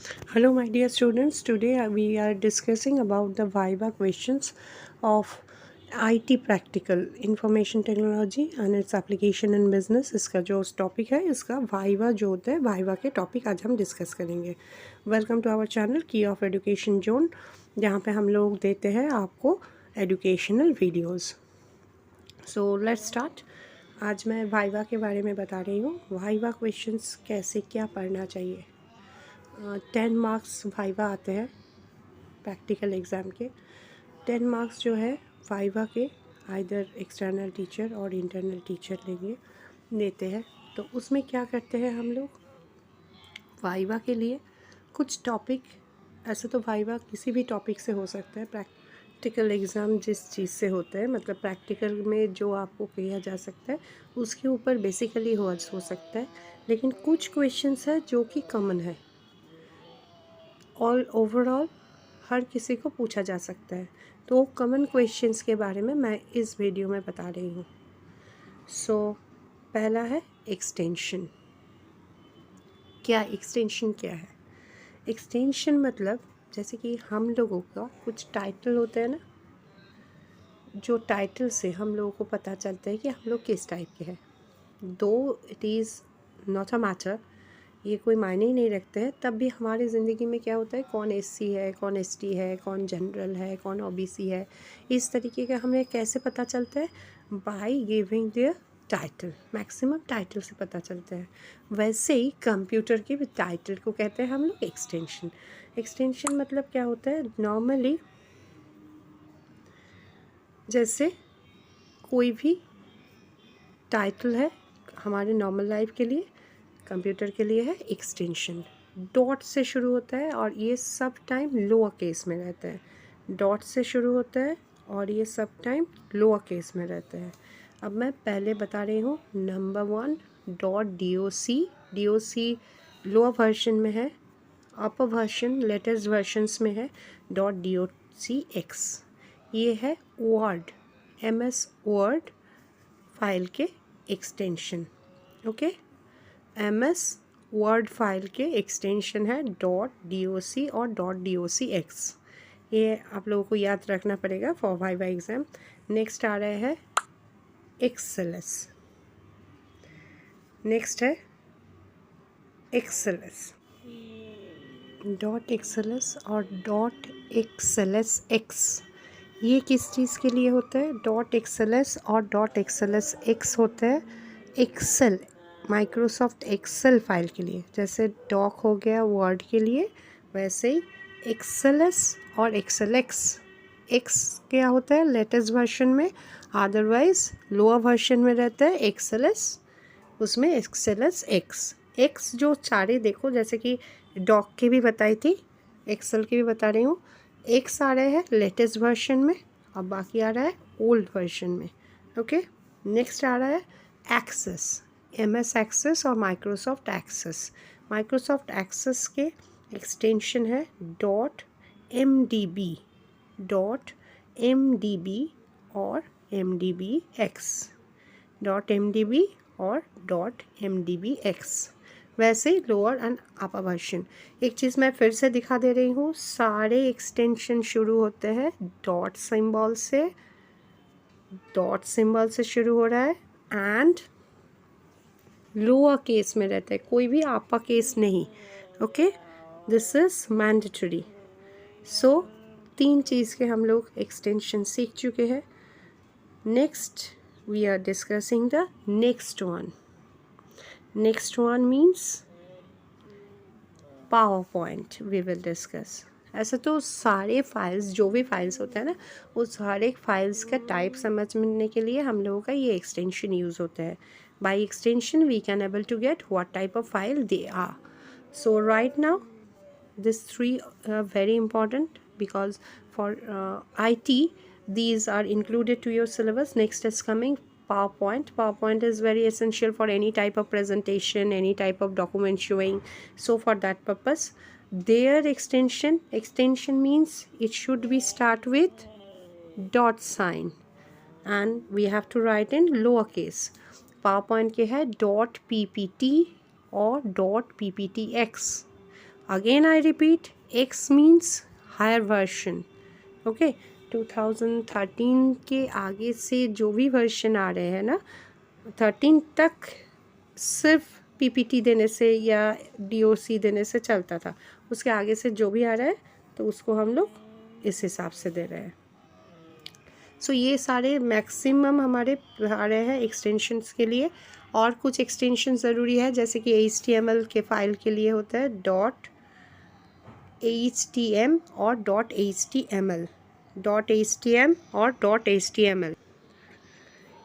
Hello, my dear students. Today we are discussing about the Viva questions of IT practical information technology and its application in business. इसका जो topic है इसका viva जो होता है viva के topic आज हम डिस्कस करेंगे. वेलकम टू आवर चैनल की ऑफ एजुकेशन जोन, जहाँ पे हम लोग देते हैं आपको educational videos. So let's start. आज मैं वाइवा के बारे में बता रही हूँ. वाइवा क्वेश्चंस कैसे क्या पढ़ना चाहिए. 10 मार्क्स वाइवा आते हैं प्रैक्टिकल एग्ज़ाम के. 10 मार्क्स जो है वाइवा के आइदर एक्सटर्नल टीचर और इंटरनल टीचर देते हैं. तो उसमें क्या करते हैं हम लोग वाइवा के लिए कुछ टॉपिक. ऐसे तो वाइवा किसी भी टॉपिक से हो सकता है. प्रैक्टिकल एग्ज़ाम जिस चीज़ से होता है, मतलब प्रैक्टिकल में जो आपको किया जा सकता है उसके ऊपर बेसिकली हो सकता है. लेकिन कुछ क्वेश्चंस है जो कि कॉमन है, ऑल ओवरऑल हर किसी को पूछा जा सकता है. तो कॉमन क्वेश्चंस के बारे में मैं इस वीडियो में बता रही हूँ. पहला है एक्सटेंशन. एक्सटेंशन क्या है. एक्सटेंशन मतलब जैसे कि हम लोगों का कुछ टाइटल होता है ना, जो टाइटल से हम लोगों को पता चलता है कि हम लोग किस टाइप के हैं. दो it is not a matter, ये कोई मायने ही नहीं रखते हैं. तब भी हमारी ज़िंदगी में क्या होता है, कौन एससी है, कौन एसटी है, कौन जनरल है, कौन ओबीसी है, इस तरीके का हमें कैसे पता चलता है. By giving their title. Maximum title से पता चलता है. वैसे ही कंप्यूटर के भी टाइटल को कहते हैं हम लोग एक्सटेंशन. एक्सटेंशन मतलब क्या होता है, नॉर्मली जैसे कोई भी टाइटल है हमारे नॉर्मल लाइफ के लिए, कंप्यूटर के लिए है एक्सटेंशन. डॉट से शुरू होता है और ये सब टाइम लोअर केस में रहता है. डॉट से शुरू होता है और ये सब टाइम लोअर केस में रहता है. अब मैं पहले बता रही हूँ. नंबर 1 .doc लोअर वर्जन में है, अपर वर्जन लेटेस्ट वर्जन्स में है .docx. ये है वर्ड, MS वर्ड फाइल के extension. Okay, MS word file के एक्सटेंशन है .doc और .docx. ये आप लोगों को याद रखना पड़ेगा फॉर वाइवा एग्ज़ाम. नेक्स्ट आ रहा है XLS. नेक्स्ट है XLS, .xls और .xlsx. ये किस चीज़ के लिए होता है. .xls और .xlsx होता है एक्सेल, माइक्रोसॉफ्ट एक्सेल फाइल के लिए. जैसे डॉक हो गया वर्ड के लिए, वैसे ही XLS और XLX. एक्स क्या होता है लेटेस्ट वर्जन में, अदरवाइज लोअर वर्जन में रहता है XLS, उसमें XLSX. एक्स जो सारे देखो, जैसे कि डॉक की भी बताई थी, एक्सेल की भी बता रही हूँ. एक्स आ रहे हैं लेटेस्ट वर्जन में और बाकी आ रहा है ओल्ड वर्जन में. ओके, नेक्स्ट आ रहा है एक्सेस, MS एक्सेस और माइक्रोसॉफ्ट एक्सेस. माइक्रोसॉफ्ट एक्सेस के एक्सटेंशन है .mdb और MDBX. .mdb और .mdbx. वैसे ही लोअर एंड अपर वर्जन. एक चीज़ मैं फिर से दिखा दे रही हूँ, सारे एक्सटेंशन शुरू होते हैं डॉट सिंबल से शुरू हो रहा है एंड लोअर केस में रहता है, कोई भी अपर केस नहीं. Okay, this is mandatory. So 3 चीज़ के हम लोग एक्सटेंशन सीख चुके हैं. Next we are discussing the next one. Next one means PowerPoint we will discuss. ऐसे तो सारे फाइल्स, जो भी फाइल्स होता है ना, उस हर एक फाइल्स का टाइप समझने के लिए हम लोगों का ये एक्सटेंशन यूज़ होता है. By extension we can able to get what type of file they are. So right now these 3 are very important because for IT these are included to your syllabus. Next is coming PowerPoint. PowerPoint is very essential for any type of presentation, any type of document showing. So for that purpose, their extension means it should be start with dot sign and we have to write in lowercase. PowerPoint के है .ppt और .pptx again I repeat, X means higher version. Okay, 2013 के आगे से जो भी version आ रहे हैं ना, 13 तक सिर्फ पीपीटी देने से या डीओसी देने से चलता था। उसके आगे से जो भी आ रहा है तो उसको हम लोग इस हिसाब से दे रहे हैं। सो ये सारे मैक्सिमम हमारे आ रहे हैं एक्सटेंशंस के लिए। और कुछ एक्सटेंशन ज़रूरी है, जैसे कि HTML के फाइल के लिए होता है .htm और .html, .htm और .html।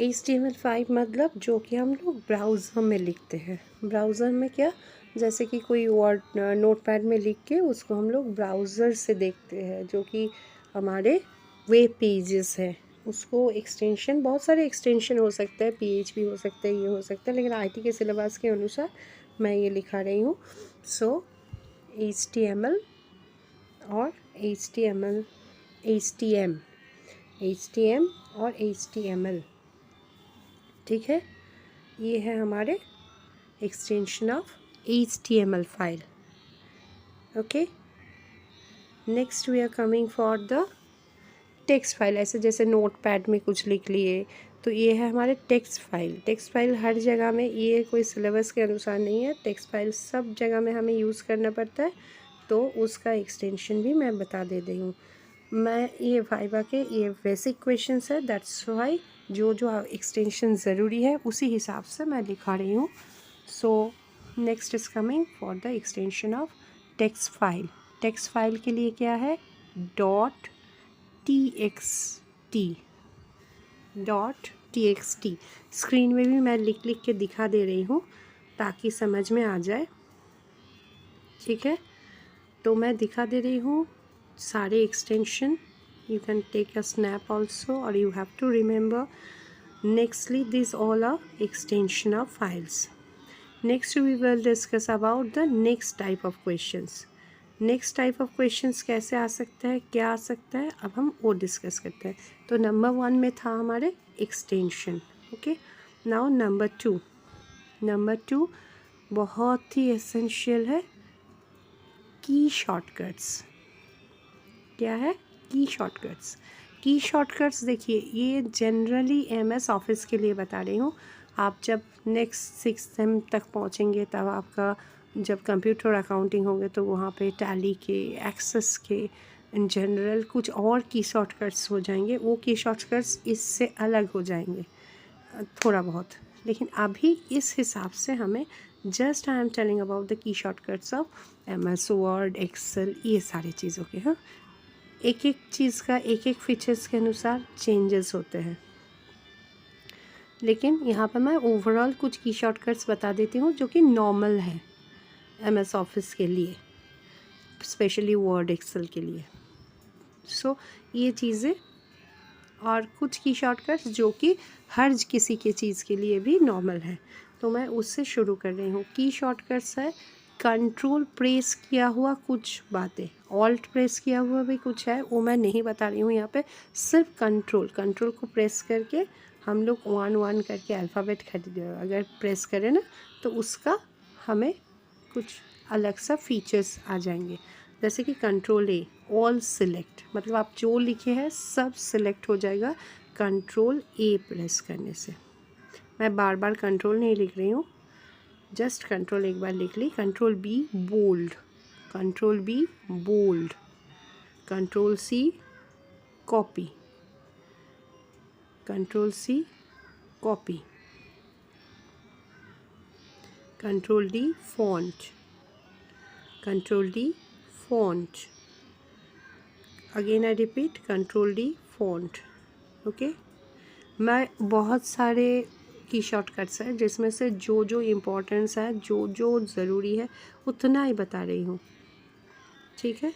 HTML5 मतलब जो कि हम लोग ब्राउज़र में लिखते हैं। ब्राउज़र में क्या, जैसे कि कोई वर्ड नोटपैड में लिख के उसको हम लोग ब्राउज़र से देखते हैं, जो कि हमारे वेब पेजेस है। उसको एक्सटेंशन, बहुत सारे एक्सटेंशन हो सकते हैं, PHP हो सकता है, ये हो सकता है, लेकिन IT के सिलेबस के अनुसार मैं ये लिखा रही हूँ। सो HTML और HTML, HTM और HTML, ठीक है। ये है हमारे extension of HTML file. Okay, next we are coming for the text file. ऐसे जैसे नोटपैड में कुछ लिख लिए, तो ये है हमारे टेक्स्ट फाइल। टेक्स्ट फाइल हर जगह में, ये कोई सिलेबस के अनुसार नहीं है, टेक्स्ट फाइल सब जगह में हमें यूज़ करना पड़ता है, तो उसका एक्सटेंशन भी मैं बता दे रही हूँ। मैं ये वाइवा के ये बेसिक क्वेश्चंस है, दैट्स वाई जो एक्सटेंशन ज़रूरी है उसी हिसाब से मैं लिखा रही हूँ। So next is coming for the extension of text file. Text file के लिए क्या है, .txt। स्क्रीन में भी मैं लिख लिख के दिखा दे रही हूँ ताकि समझ में आ जाए, ठीक है। तो मैं दिखा दे रही हूँ सारे extension. You can take a snap also, or you have to remember. Nextly, these all are extension of files. Next we will discuss about the next type of questions. Next type of questions कैसे आ सकता है, क्या आ सकता है, अब हम वो discuss करते हैं। तो नंबर 1 में था हमारे extension. Okay, now number 2। Number 2 बहुत ही एसेंशियल है, की शॉर्टकट्स। क्या है, की शॉर्टकट्स। की शॉर्टकट्स देखिए, ये जनरली MS ऑफिस के लिए बता रही हूँ। आप जब नेक्स्ट 6th सेम तक पहुँचेंगे तब आपका जब कंप्यूटर अकाउंटिंग होंगे तो वहाँ पे टैली के, एक्सेस के, इन जनरल कुछ और की शॉर्टकट्स हो जाएंगे। वो की शॉर्टकट्स इससे अलग हो जाएंगे थोड़ा बहुत, लेकिन अभी इस हिसाब से हमें just I am telling about the key shortcuts of MS Word, Excel, ये सारी चीज़ों के। हाँ, एक एक चीज़ का एक एक फीचर्स के अनुसार चेंजेस होते हैं, लेकिन यहाँ पर मैं ओवरऑल कुछ की शॉर्टकट्स बता देती हूँ जो कि नॉर्मल है MS ऑफिस के लिए, स्पेशली वर्ड, एक्सेल के लिए। सो ये चीज़ें और कुछ की शॉर्टकट्स जो कि हर किसी के चीज़ के लिए भी नॉर्मल है, तो मैं उससे शुरू कर रही हूँ। की शॉर्टकट्स है कंट्रोल प्रेस किया हुआ कुछ बातें, ऑल्ट प्रेस किया हुआ भी कुछ है, वो मैं नहीं बता रही हूँ यहाँ पे। सिर्फ कंट्रोल को प्रेस करके हम लोग 1 करके अल्फ़ाबेट अगर प्रेस करें ना, तो उसका हमें कुछ अलग सा फीचर्स आ जाएंगे। जैसे कि कंट्रोल A, ऑल सिलेक्ट, मतलब आप जो लिखे हैं सब सिलेक्ट हो जाएगा कंट्रोल A प्रेस करने से। मैं बार बार कंट्रोल नहीं लिख रही हूँ, जस्ट कंट्रोल एक बार लिख ली। Control B bold, control B bold, control C copy, control C copy, control D font, control D font, again I repeat control D font. Okay, मैं बहुत सारे की शॉर्टकट्स है जिसमें से जो जो इम्पोर्टेंस है, जो जो ज़रूरी है उतना ही बता रही हूँ, ठीक है।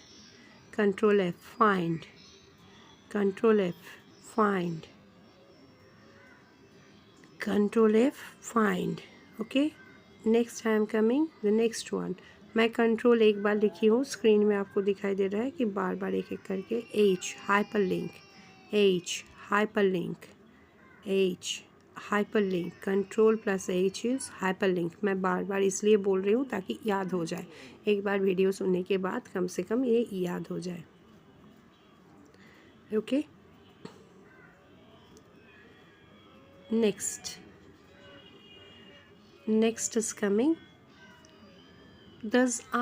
Control F find, control F find, control F find. Okay, next I am coming the next one. मैं कंट्रोल एक बार लिखी हूँ, स्क्रीन में आपको दिखाई दे रहा है कि बार बार एक एक करके H hyperlink, H hyperlink, H hyperlink, control plus H is hyperlink. मैं बार बार इसलिए बोल रही हूँ ताकि याद हो जाए, एक बार वीडियो सुनने के बाद कम से कम ये याद हो जाए। ओके, नेक्स्ट इज कमिंग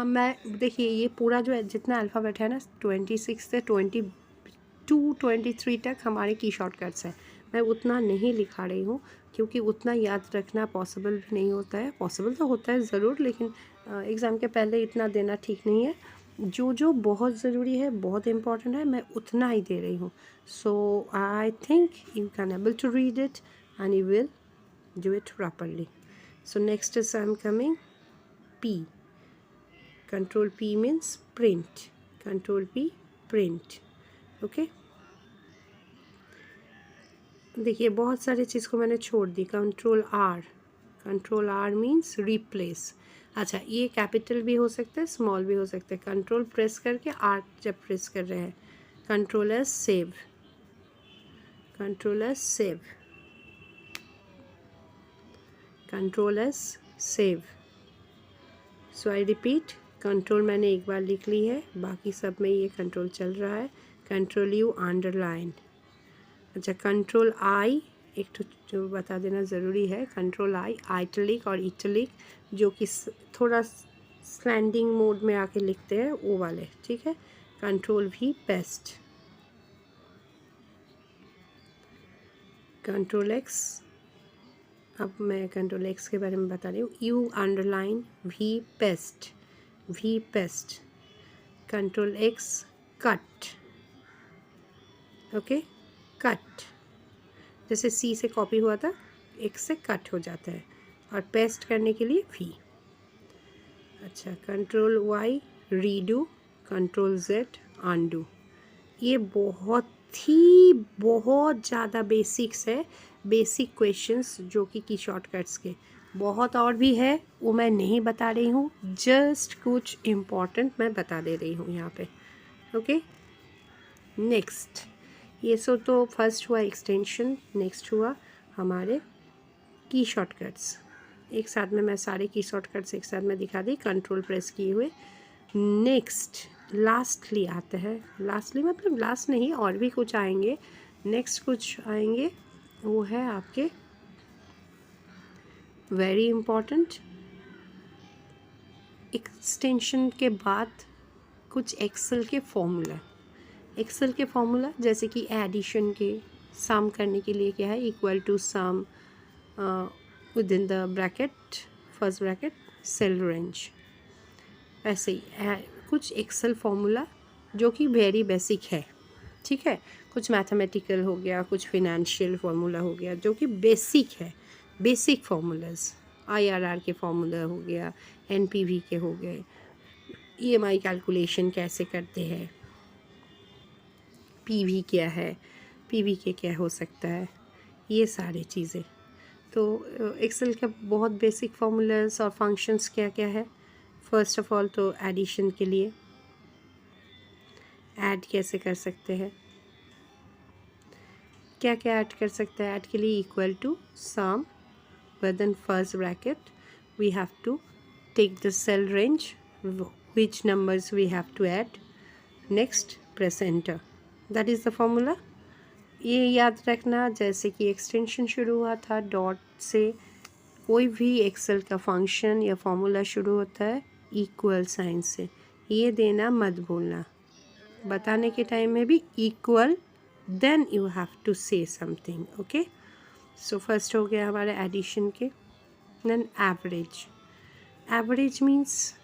मैं देखिए ये पूरा जो है जितना अल्फ़ाबेट है ना 26 से 23 तक हमारे की शॉर्टकट्स हैं। मैं उतना नहीं लिखा रही हूँ क्योंकि उतना याद रखना पॉसिबल भी नहीं होता है। पॉसिबल तो होता है ज़रूर, लेकिन एग्ज़ाम के पहले इतना देना ठीक नहीं है। जो बहुत ज़रूरी है, बहुत इम्पॉर्टेंट है, मैं उतना ही दे रही हूँ। So I think you can able to read it and you will do it properly. So next is I am coming P. Control P means print. Control P, print. Okay. देखिए बहुत सारे चीज़ को मैंने छोड़ दी। Control R means replace. अच्छा, ये capital भी हो सकता है, स्मॉल भी हो सकता है। कंट्रोल प्रेस करके R जब प्रेस कर रहे हैं, control S save, control S save, control S save. सो आई रिपीट, कंट्रोल मैंने एक बार लिख ली है, बाकी सब में ये कंट्रोल चल रहा है। Control you underline. अच्छा, कंट्रोल आई एक तो जो बता देना ज़रूरी है, कंट्रोल आई आइटलिक और इटलिक जो कि थोड़ा स्लैंडिंग मोड में आके लिखते हैं वो वाले, ठीक है। कंट्रोल भी पेस्ट, कंट्रोल एक्स, अब मैं कंट्रोल एक्स के बारे में बता रही हूँ। U underline V paste, V paste, control X cut, okay, cut, जैसे सी से कॉपी हुआ था, एक्स से कट हो जाता है, और पेस्ट करने के लिए वी। अच्छा, control Y redo, control Z undo. ये बहुत ज़्यादा बेसिक्स है, बेसिक क्वेश्चंस जो कि शॉर्टकट्स के। बहुत और भी है, वो मैं नहीं बता रही हूँ, जस्ट कुछ इम्पॉर्टेंट मैं बता दे रही हूँ यहाँ पे। ओके, नेक्स्ट, ये सो तो फर्स्ट हुआ एक्सटेंशन, नेक्स्ट हुआ हमारे की शॉर्टकट्स। एक साथ में मैं सारे की शॉर्टकट्स एक साथ में दिखा दी कंट्रोल प्रेस किए हुए। नेक्स्ट लास्टली आते हैं, लास्टली मतलब लास्ट नहीं, और भी कुछ आएंगे, नेक्स्ट कुछ आएंगे, वो है आपके वेरी इम्पॉर्टेंट। एक्सटेंशन के बाद कुछ एक्सेल के फॉर्मूला, एक्सेल के फॉर्मूला जैसे कि एडिशन के, सम करने के लिए क्या है, equal to sum within the bracket, first bracket, cell range. ऐसे ही कुछ एक्सेल फॉर्मूला जो कि वेरी बेसिक है, ठीक है। कुछ मैथमेटिकल हो गया, कुछ फिनेंशियल फार्मूला हो गया जो कि बेसिक है, बेसिक फार्मूलाज। IRR के फार्मूला हो गया, NPV के हो गए, EMI कैलकुलेशन कैसे करते हैं, PV क्या है, PV के क्या हो सकता है, ये सारी चीज़ें। तो एक्सेल का बहुत बेसिक फार्मूलाज और फंक्शंस क्या क्या है। फर्स्ट ऑफ ऑल तो एडिशन के लिए ऐड कैसे कर सकते हैं, क्या क्या ऐड कर सकते हैं। ऐड के लिए equal to sum within first bracket we have to take the cell range which numbers we have to add, next press enter, that is the formula। ये याद रखना, जैसे कि एक्सटेंशन शुरू हुआ था डॉट से, कोई भी एक्सेल का फंक्शन या फॉर्मूला शुरू होता है इक्वल साइन से, ये देना मत भूलना। बताने के टाइम में भी equal, then you have to say something, okay. So first हो गया हमारे एडिशन के। Then average, average means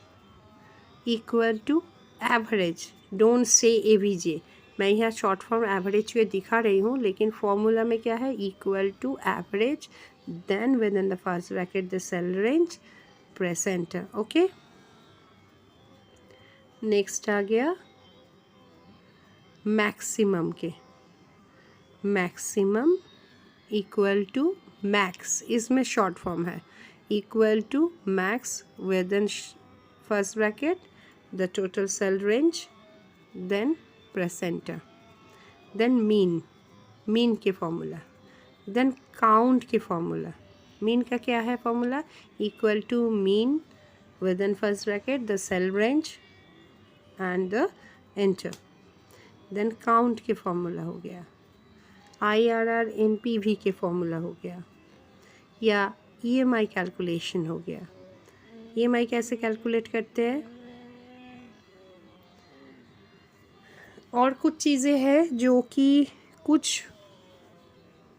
equal to average, don't say AVJ। मैं यहाँ शॉर्ट फॉर्म एवरेज ये दिखा रही हूँ, लेकिन फॉर्मूला में क्या है, equal to average, then within the first bracket the cell range, press enter, okay. Next आ गया मैक्सिमम के, मैक्सिमम इक्वल टू मैक्स, इसमें शॉर्ट फॉर्म है, equal to max within first bracket the total cell range, then press enter. Then mean, mean के formula, then count के formula, mean का क्या है formula, equal to mean within first bracket the cell range and the enter. Then count के formula हो गया, IRR NPV के formula हो गया, या EMI कैलकुलेशन हो गया। EMI कैसे कैलकुलेट करते हैं, और कुछ चीज़ें हैं जो कि कुछ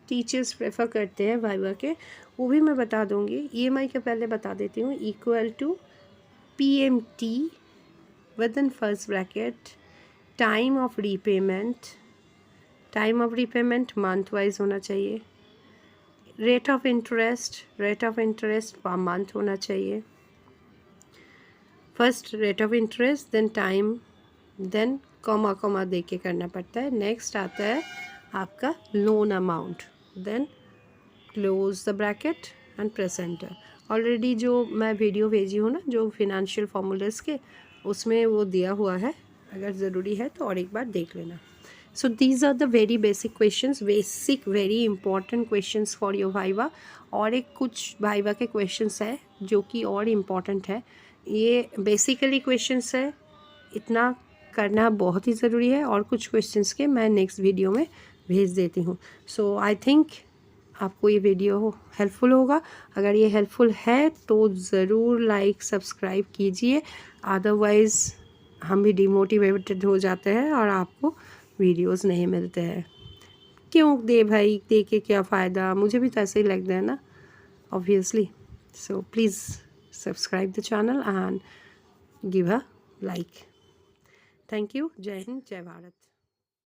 टीचर्स प्रेफर करते हैं वाइवा के, वो भी मैं बता दूंगी। EMI के पहले बता देती हूँ, equal to PMT within first bracket time of repayment, time of repayment month wise होना चाहिए, rate of interest per month होना चाहिए, first rate of interest then time, then comma comma दे के करना पड़ता है। नेक्स्ट आता है आपका loan amount, then close the bracket and press enter. Already जो मैं वीडियो भेजी हूँ ना जो फिनेंशियल फार्मूलाज के, उसमें वो दिया हुआ है, अगर ज़रूरी है तो और एक बार देख लेना। So these are the very basic questions, basic very important questions for your viva. और एक कुछ वाइवा के क्वेश्चंस है जो कि और इम्पॉर्टेंट है, ये बेसिकली क्वेश्चंस है, इतना करना बहुत ही ज़रूरी है। और कुछ क्वेश्चंस के मैं नेक्स्ट वीडियो में भेज देती हूँ। सो आई थिंक आपको ये वीडियो हेल्पफुल होगा। अगर ये हेल्पफुल है तो ज़रूर लाइक सब्सक्राइब कीजिए, अदरवाइज़ हम भी डिमोटिवेटेड हो जाते हैं और आपको वीडियोस नहीं मिलते हैं। क्यों दे भाई, दे के क्या फ़ायदा, मुझे भी तो ऐसे ही लगता है ना obviously. So please subscribe the channel and give a like. Thank you. जय हिंद, जय भारत।